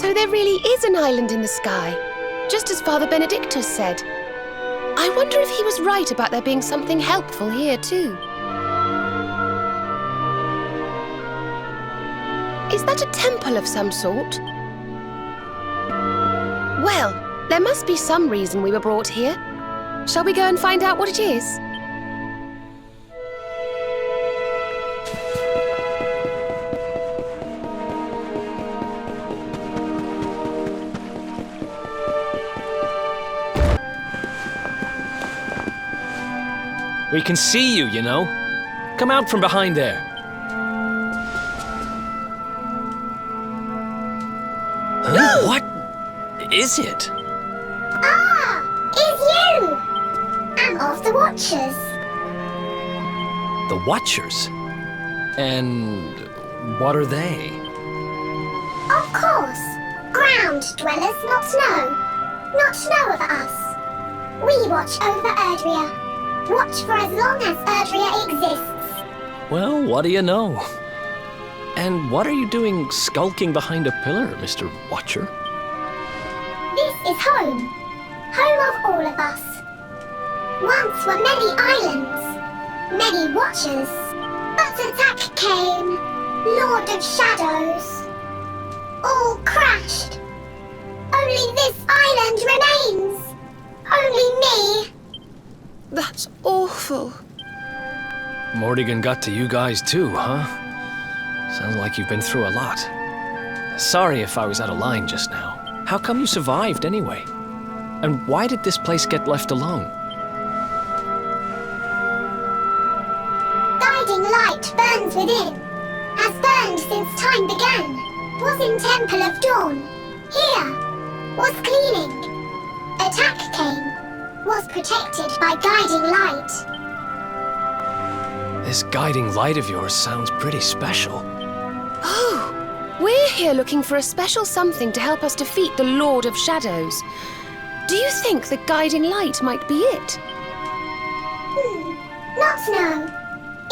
So there really is an island in the sky, just as Father Benedictus said. I wonder if he was right about there being something helpful here too. Is that a temple of some sort? Well, there must be some reason we were brought here. Shall we go and find out what it is? We can see you, you know. Come out from behind there. Huh? What is it? Ah! It's you! I'm of the Watchers. The Watchers? And what are they? Of course. Ground dwellers not know of us. We watch over Erdrea. Watch for as long as Erdrea exists. Well, what do you know? And what are you doing skulking behind a pillar, Mr. Watcher? This is home. Home of all of us. Once were many islands, many Watchers. But attack came, Lord of Shadows. All crashed. Only this island remains. Only me. That's awful. Morrigan got to you guys too, huh? Sounds like you've been through a lot. Sorry if I was out of line just now. How come you survived anyway? And why did this place get left alone? Guiding light burns within. Has burned since time began. Was in Temple of Dawn. Here. Was cleaning. Attack came. Was protected by guiding light. This guiding light of yours sounds pretty special. Oh, we're here looking for a special something to help us defeat the Lord of Shadows. Do you think the guiding light might be it? Not know.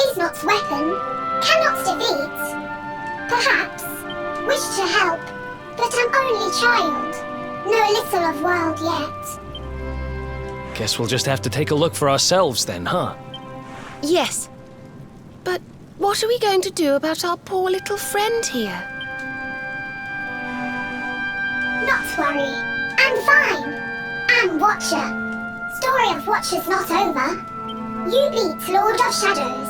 Is not weapon. Cannot defeat. Perhaps. Wish to help. But I'm only child. Know little of world yet. Guess we'll just have to take a look for ourselves then, huh? Yes. But what are we going to do about our poor little friend here? Not worry. I'm fine. I'm Watcher. Story of Watchers not over. You beat Lord of Shadows.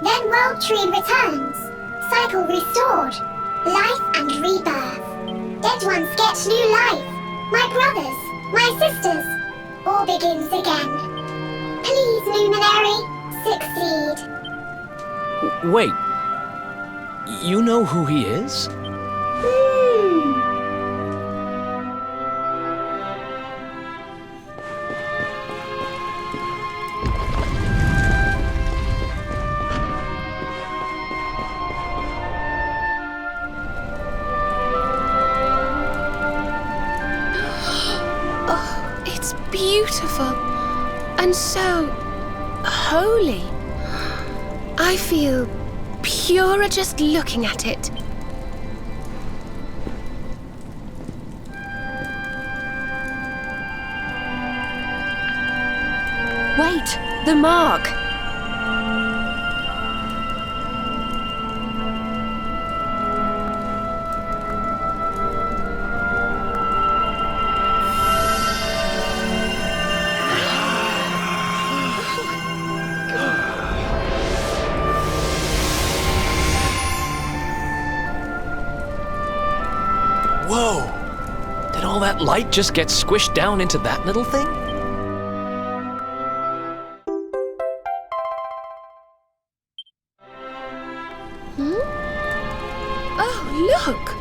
Then World Tree returns. Cycle restored. Life and rebirth. Dead ones get new life. My brothers. My sisters. All begins again. Please, Luminary, succeed. Wait. You know who he is? Beautiful and so holy. I feel purer just looking at it. Wait, the mark. Whoa! Did all that light just get squished down into that little thing? Oh, look!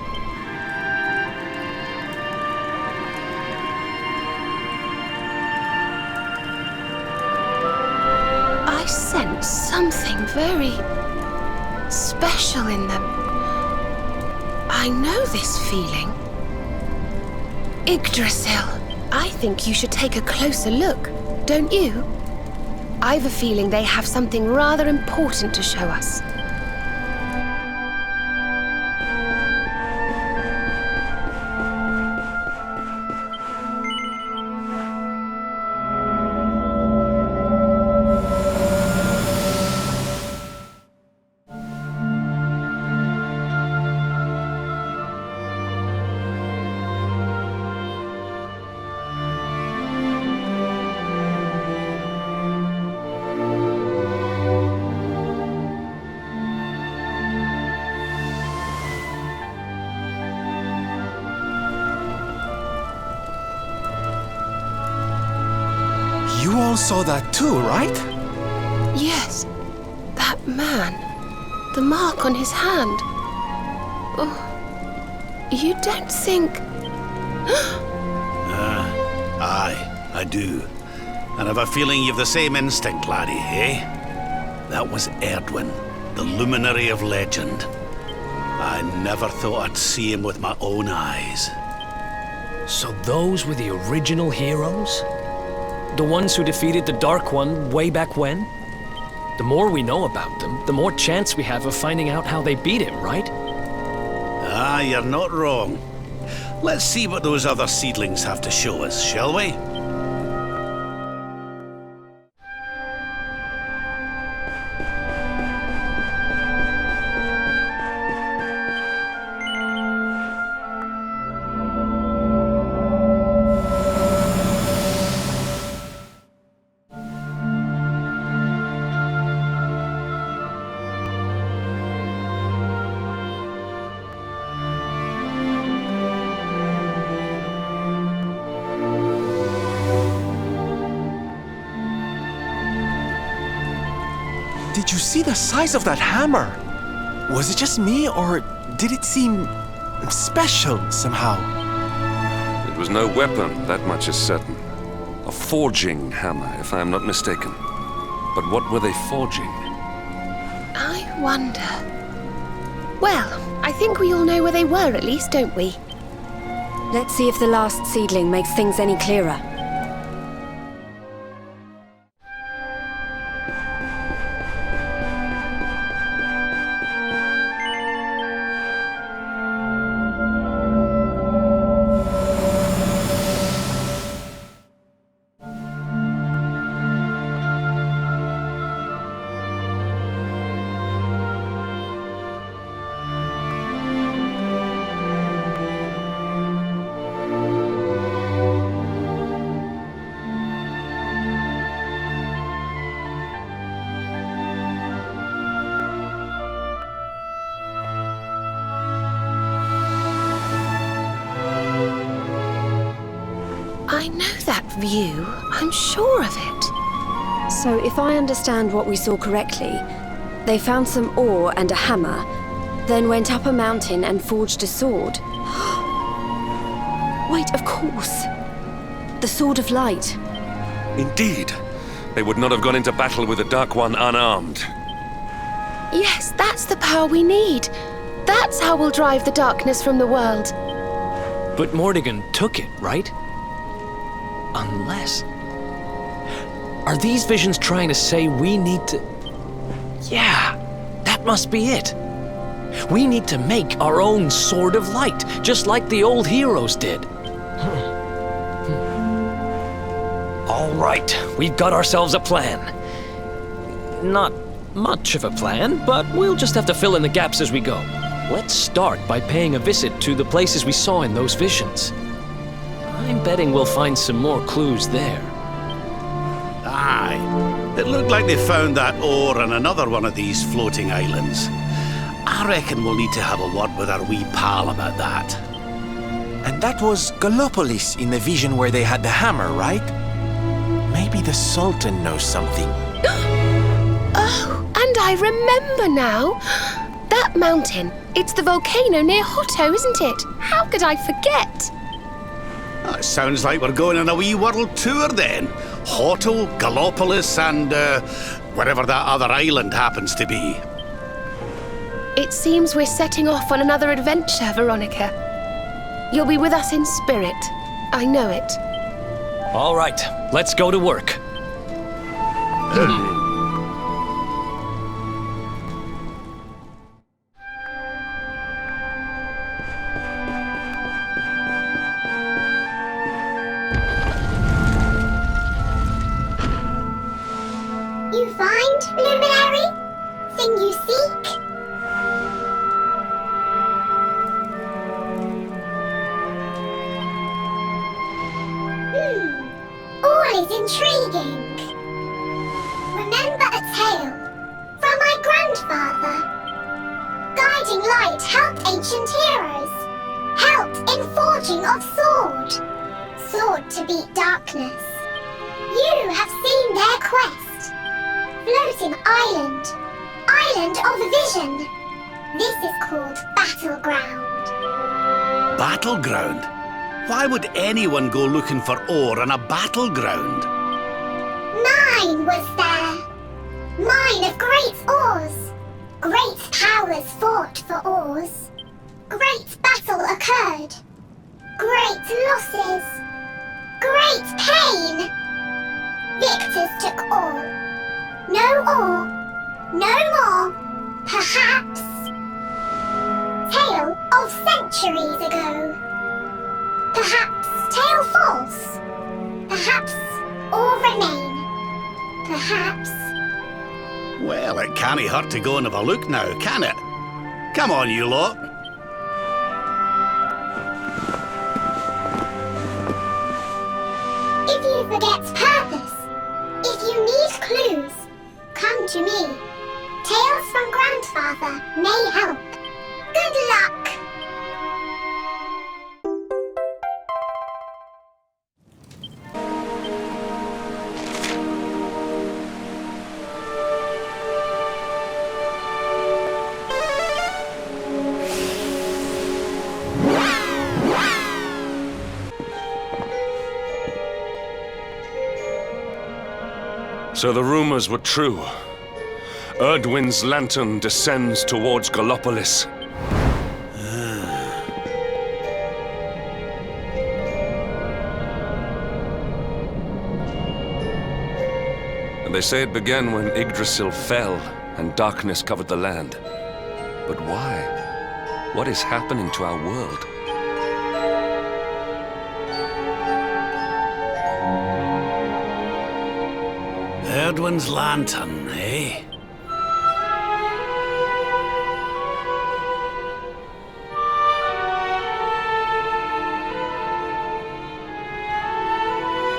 I sense something very special in them. I know this feeling. Yggdrasil, I think you should take a closer look, don't you? I've a feeling they have something rather important to show us. all saw that too, right? Yes, that man. The mark on his hand. Oh, you don't think... Aye, I do. And I've a feeling you've the same instinct, laddie, eh? That was Erdrea, the Luminary of legend. I never thought I'd see him with my own eyes. So those were the original heroes? The ones who defeated the Dark One way back when? The more we know about them, the more chance we have of finding out how they beat him, right? Ah, you're not wrong. Let's see what those other seedlings have to show us, shall we? Did you see the size of that hammer? Was it just me, or did it seem special somehow? It was no weapon, that much is certain. A forging hammer, if I am not mistaken. But what were they forging? I wonder... Well, I think we all know where they were at least, don't we? Let's see if the last seedling makes things any clearer. I know that view. I'm sure of it. So if I understand what we saw correctly, they found some ore and a hammer, then went up a mountain and forged a sword. Wait, of course. The Sword of Light. Indeed. They would not have gone into battle with the Dark One unarmed. Yes, that's the power we need. That's how we'll drive the darkness from the world. But Mordigan took it, right? Unless... Are these visions trying to say we need to... Yeah, that must be it. We need to make our own Sword of Light, just like the old heroes did. All right, we've got ourselves a plan. Not much of a plan, but we'll just have to fill in the gaps as we go. Let's start by paying a visit to the places we saw in those visions. I'm betting we'll find some more clues there. Aye. It looked like they found that ore on another one of these floating islands. I reckon we'll need to have a word with our wee pal about that. And that was Gallopolis in the vision where they had the hammer, right? Maybe the Sultan knows something. Oh, and I remember now. That mountain. It's the volcano near Hotto, isn't it? How could I forget? That sounds like we're going on a wee world tour then. Hotto, Gallopolis, and wherever that other island happens to be. It seems we're setting off on another adventure, Veronica. You'll be with us in spirit. I know it. All right, let's go to work. You find, Luminary? Thing you seek? All is intriguing. Remember a tale from my grandfather. Guiding light helped ancient heroes. Helped in forging of sword. Sword to beat darkness. You have seen their quest. Floating island. Island of vision. This is called Battleground. Battleground? Why would anyone go looking for ore on a battleground? Mine was there. Mine of great ores. Great powers fought for ores. Great battle occurred. Great losses. Great pain. Victors took all. No ore. No more. Perhaps. Tale of centuries ago. Perhaps tale false. Perhaps all remain. Perhaps. Well, it can't hurt to go and have a look now, can it? Come on, you lot. If you forget purpose, if you need clues, come to me. Tales from Grandfather may help. Good luck! So the rumors were true. Erdwin's lantern descends towards Gallopolis. And they say it began when Yggdrasil fell and darkness covered the land. But why? What is happening to our world? Erdwin's lantern, eh?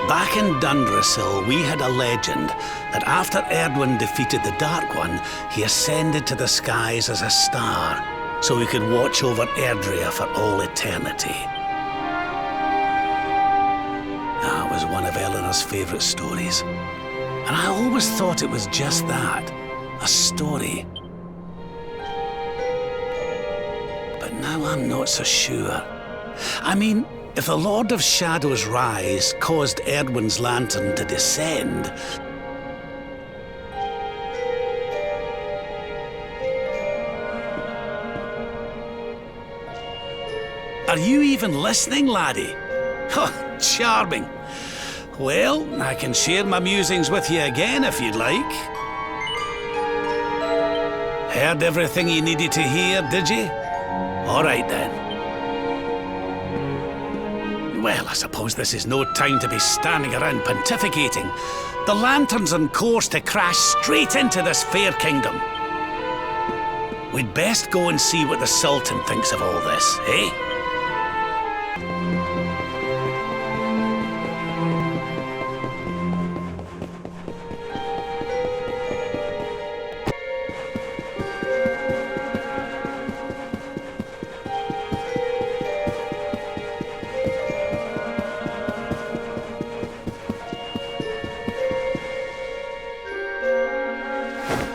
Back in Dundrasil, we had a legend that after Erdwin defeated the Dark One, he ascended to the skies as a star, so he could watch over Erdrea for all eternity. That was one of Eleanor's favourite stories. And I always thought it was just that, a story. But now I'm not so sure. I mean, if the Lord of Shadow's rise caused Erdwin's lantern to descend, are you even listening, laddie? Oh, charming. Well, I can share my musings with you again if you'd like. Heard everything you needed to hear, did you? All right then. Well, I suppose this is no time to be standing around pontificating. The lantern's on course to crash straight into this fair kingdom. We'd best go and see what the Sultan thinks of all this, eh?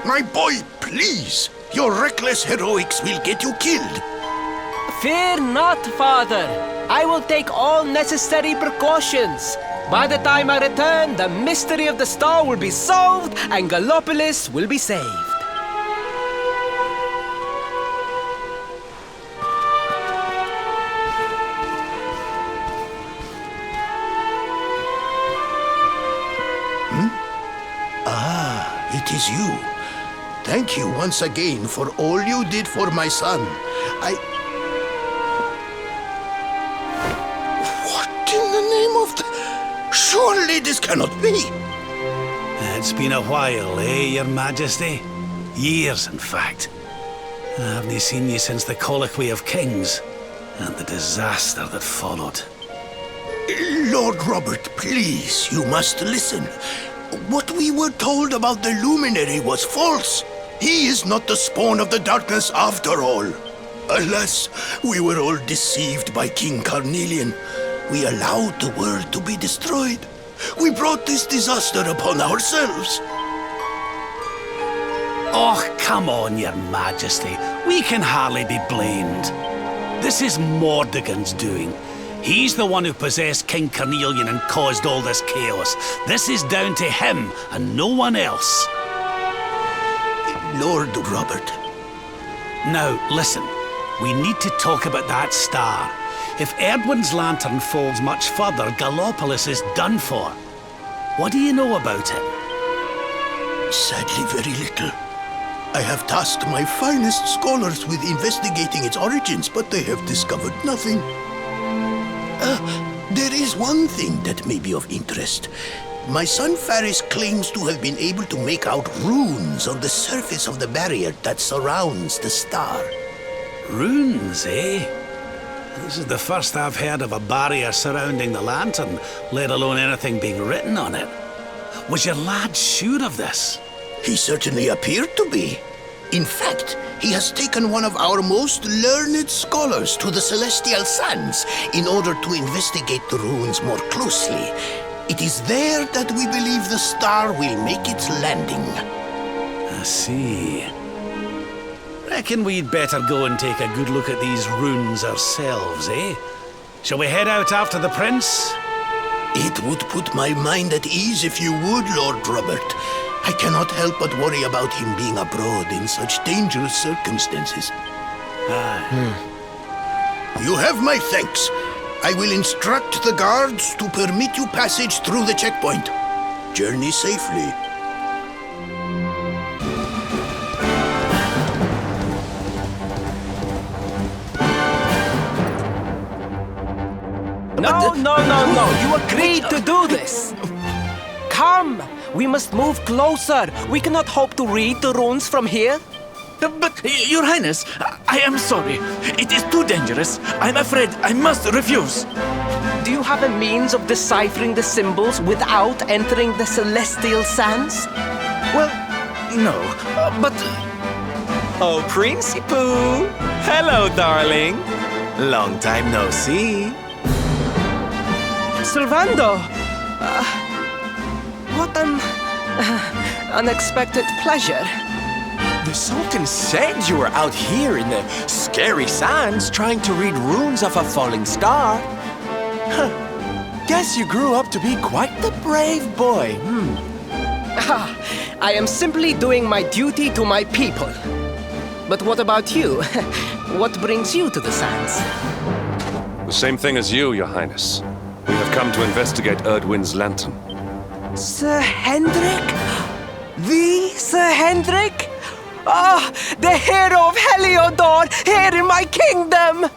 My boy, please! Your reckless heroics will get you killed. Fear not, Father. I will take all necessary precautions. By the time I return, the mystery of the star will be solved and Gallopolis will be saved. It is you. Thank you once again for all you did for my son. What in the name of the... Surely this cannot be. It's been a while, eh, Your Majesty? Years, in fact. I haven't seen you since the Colloquy of Kings and the disaster that followed. Lord Robert, please, you must listen. What we were told about the Luminary was false. He is not the spawn of the darkness after all. Alas, we were all deceived by King Carnelian. We allowed the world to be destroyed. We brought this disaster upon ourselves. Oh, come on, Your Majesty. We can hardly be blamed. This is Mordegon's doing. He's the one who possessed King Carnelian and caused all this chaos. This is down to him and no one else. Lord Robert. Now, listen. We need to talk about that star. If Erdwin's lantern falls much further, Gallopolis is done for. What do you know about it? Sadly, very little. I have tasked my finest scholars with investigating its origins, but they have discovered nothing. There is one thing that may be of interest. My son Faris claims to have been able to make out runes on the surface of the barrier that surrounds the star. Runes, eh? This is the first I've heard of a barrier surrounding the lantern, let alone anything being written on it. Was your lad sure of this? He certainly appeared to be. In fact, he has taken one of our most learned scholars to the Celestial Sands in order to investigate the runes more closely. It is there that we believe the star will make its landing. I see. Reckon we'd better go and take a good look at these runes ourselves, eh? Shall we head out after the prince? It would put my mind at ease if you would, Lord Robert. I cannot help but worry about him being abroad in such dangerous circumstances. You have my thanks. I will instruct the guards to permit you passage through the checkpoint. Journey safely. No. You agreed to do this. Come. We must move closer. We cannot hope to read the runes from here. But, Your Highness, I am sorry. It is too dangerous. I'm afraid I must refuse. Do you have a means of deciphering the symbols without entering the Celestial Sands? Well, no, but... Oh, Princey Pooh! Hello, darling. Long time no see. Sylvando! What an unexpected pleasure. The Sultan said you were out here in the scary sands trying to read runes of a falling star. Huh. Guess you grew up to be quite the brave boy, I am simply doing my duty to my people. But what about you? What brings you to the sands? The same thing as you, Your Highness. We have come to investigate Erdwin's lantern. Sir Hendrik? The Sir Hendrik? Ah, the hero of Heliodor, here in my kingdom!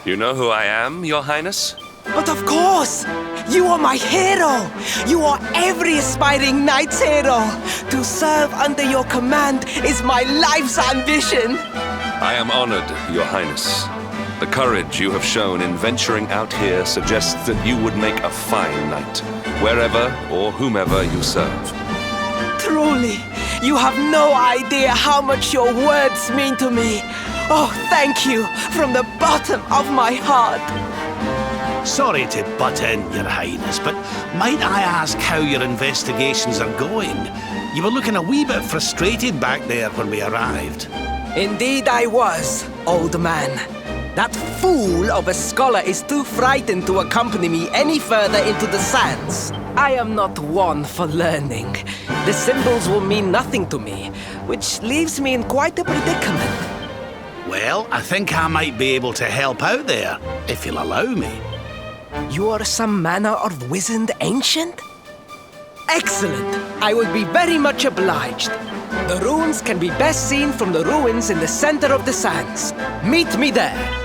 You know who I am, Your Highness? But of course! You are my hero! You are every aspiring knight's hero! To serve under your command is my life's ambition! I am honored, Your Highness. The courage you have shown in venturing out here suggests that you would make a fine knight, wherever or whomever you serve. Truly, you have no idea how much your words mean to me. Oh, thank you from the bottom of my heart. Sorry to butt in, Your Highness, but might I ask how your investigations are going? You were looking a wee bit frustrated back there when we arrived. Indeed I was, old man. That fool of a scholar is too frightened to accompany me any further into the sands. I am not one for learning. The symbols will mean nothing to me, which leaves me in quite a predicament. Well, I think I might be able to help out there, if you'll allow me. You are some manner of wizened ancient? Excellent! I will be very much obliged. The runes can be best seen from the ruins in the center of the sands. Meet me there.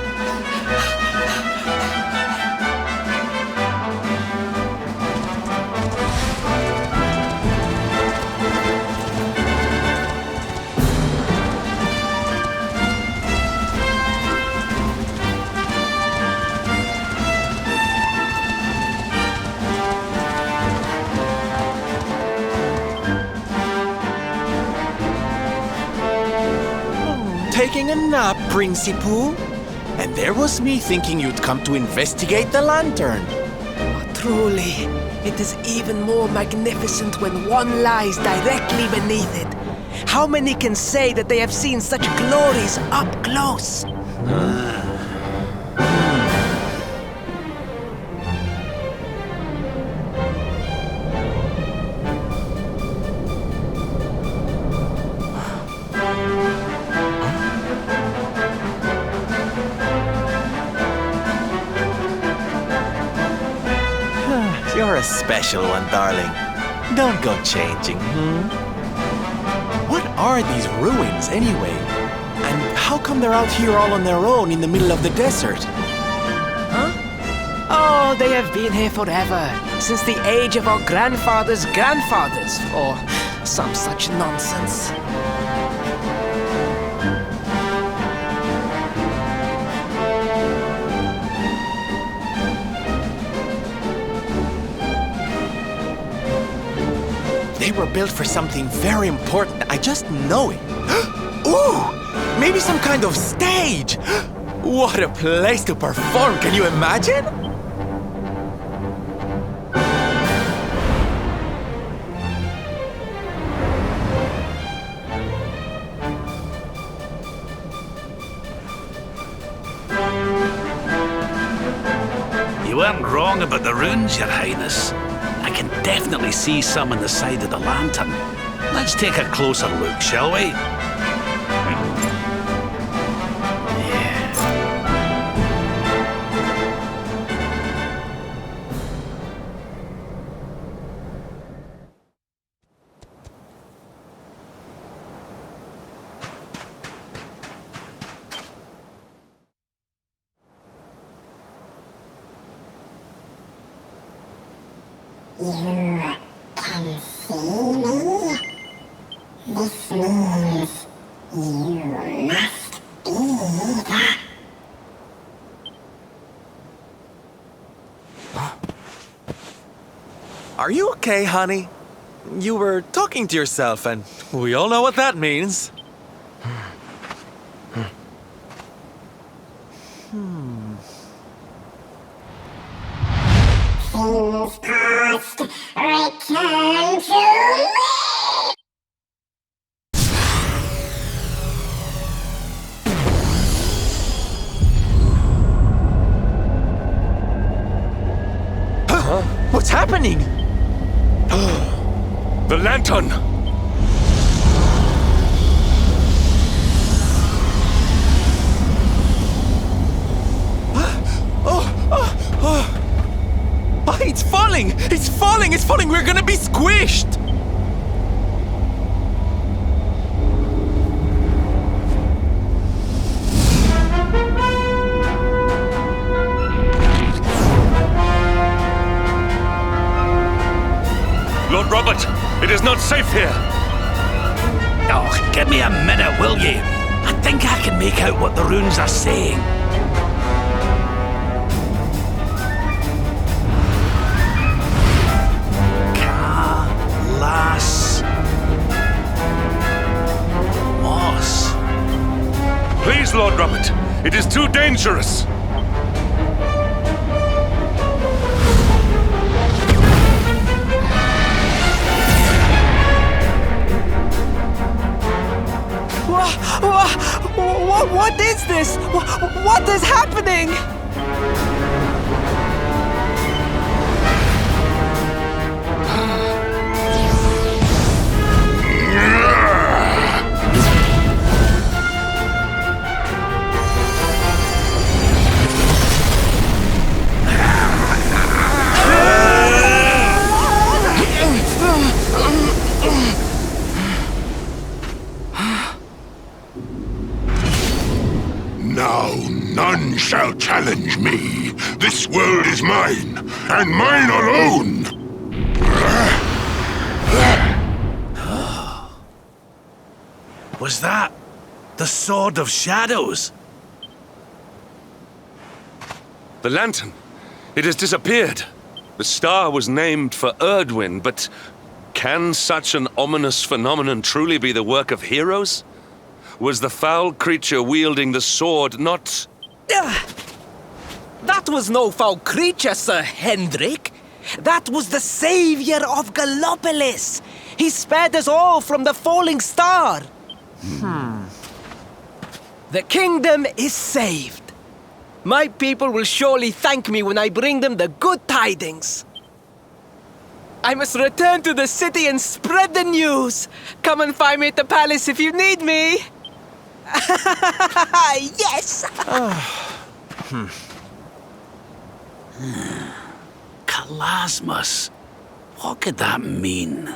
Taking a nap, Princey Pooh. And there was me thinking you'd come to investigate the lantern. Truly, It is even more magnificent when one lies directly beneath it. How many can say that they have seen such glories up close? You're a special one, darling. Don't go changing, What are these ruins, anyway? And how come they're out here all on their own in the middle of the desert? Huh? Oh, they have been here forever. Since the age of our grandfathers' grandfathers, or some such nonsense. They were built for something very important. I just know it. Ooh! Maybe some kind of stage! What a place to perform! Can you imagine? You weren't wrong about the runes, Your Highness. I can definitely see some on the side of the lantern. Let's take a closer look, shall we? You can see me? This means you must be the... Are you okay, honey? You were talking to yourself, and we all know what that means. Things past, return to me! What's happening? The lantern! It's falling! It's falling! It's falling! We're gonna be squished! Lord Robert, it is not safe here. Oh, give me a minute, will you? I think I can make out what the runes are saying. Moss. Please, Lord Robert, it is too dangerous. What is this? What is happening? Now none shall challenge me. This world is mine, and mine alone. Was that the Sword of Shadows? The lantern. It has disappeared. The star was named for Erdwin, but can such an ominous phenomenon truly be the work of heroes? Was the foul creature wielding the sword not... That was no foul creature, Sir Hendrik. That was the savior of Gallopolis. He spared us all from the falling star. The kingdom is saved. My people will surely thank me when I bring them the good tidings. I must return to the city and spread the news. Come and find me at the palace if you need me. Yes! Kalasmus. What could that mean?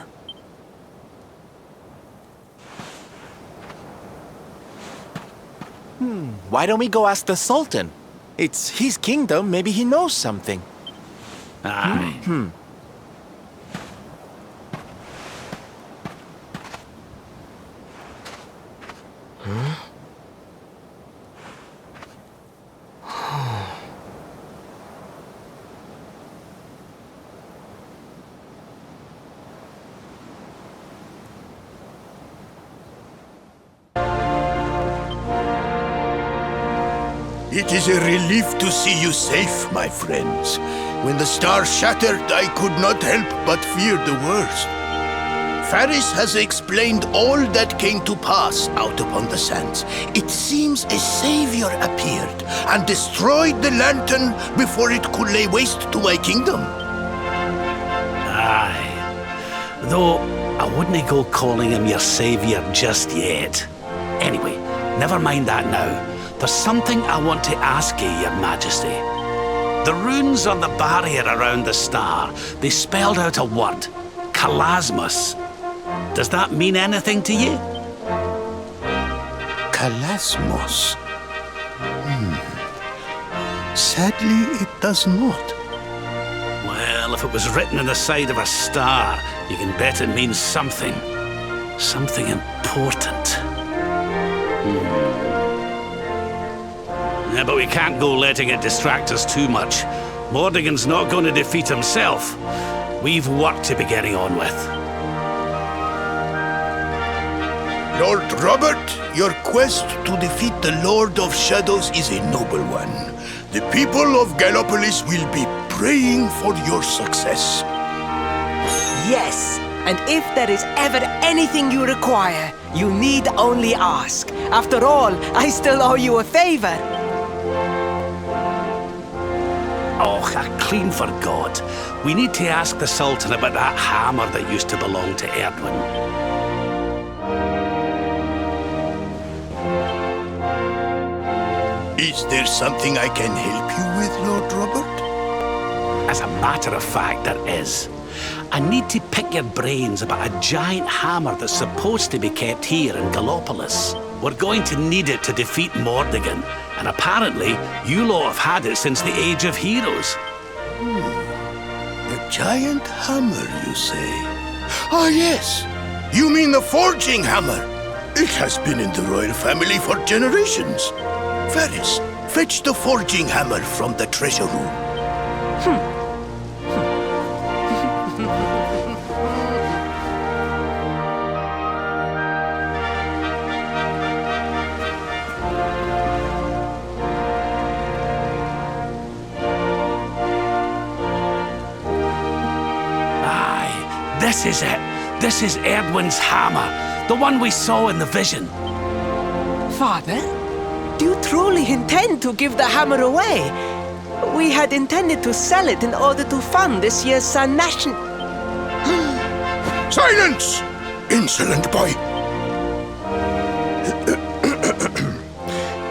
Why don't we go ask the Sultan? It's his kingdom, maybe he knows something. Aye. It is a relief to see you safe, my friends. When the star shattered, I could not help but fear the worst. Faris has explained all that came to pass out upon the sands. It seems a savior appeared and destroyed the lantern before it could lay waste to my kingdom. Aye. Though, I wouldn't go calling him your savior just yet. Anyway, never mind that now. There's something I want to ask you, Your Majesty. The runes on the barrier around the star, they spelled out a word. Kalasmus. Does that mean anything to you? Kalasmos. Sadly, it does not. Well, if it was written on the side of a star, you can bet it means something. Something important. Yeah, but we can't go letting it distract us too much. Mordigan's not going to defeat himself. We've work to be getting on with. Lord Robert, your quest to defeat the Lord of Shadows is a noble one. The people of Gallopolis will be praying for your success. Yes, and if there is ever anything you require, you need only ask. After all, I still owe you a favor. Oh, I clean forgot. We need to ask the Sultan about that hammer that used to belong to Erdrea. Is there something I can help you with, Lord Robert? As a matter of fact, there is. I need to pick your brains about a giant hammer that's supposed to be kept here in Gallopolis. We're going to need it to defeat Mordigan, and apparently you lot have had it since the Age of Heroes. The giant hammer, you say? Ah, yes! You mean the forging hammer? It has been in the royal family for generations. Faris, fetch the forging hammer from the treasure room. This is it. This is Erdwin's hammer, the one we saw in the vision. Father, do you truly intend to give the hammer away? We had intended to sell it in order to fund this year's Sun Nation. Silence! Insolent boy!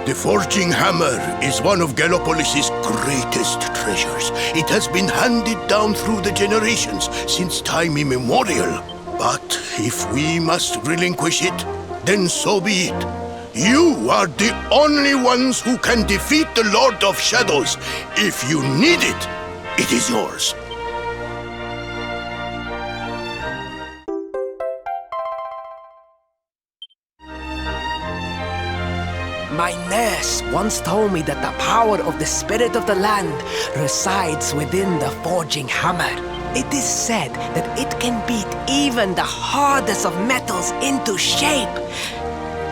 The forging hammer is one of Gallopolis' greatest treasures. It has been handed down through the generations since time immemorial. But if we must relinquish it, then so be it. You are the only ones who can defeat the Lord of Shadows. If you need it, it is yours. My nurse once told me that the power of the spirit of the land resides within the forging hammer. It is said that it can beat even the hardest of metals into shape.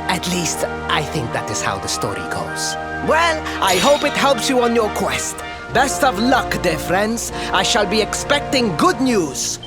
At least, I think that is how the story goes. Well, I hope it helps you on your quest. Best of luck, dear friends. I shall be expecting good news.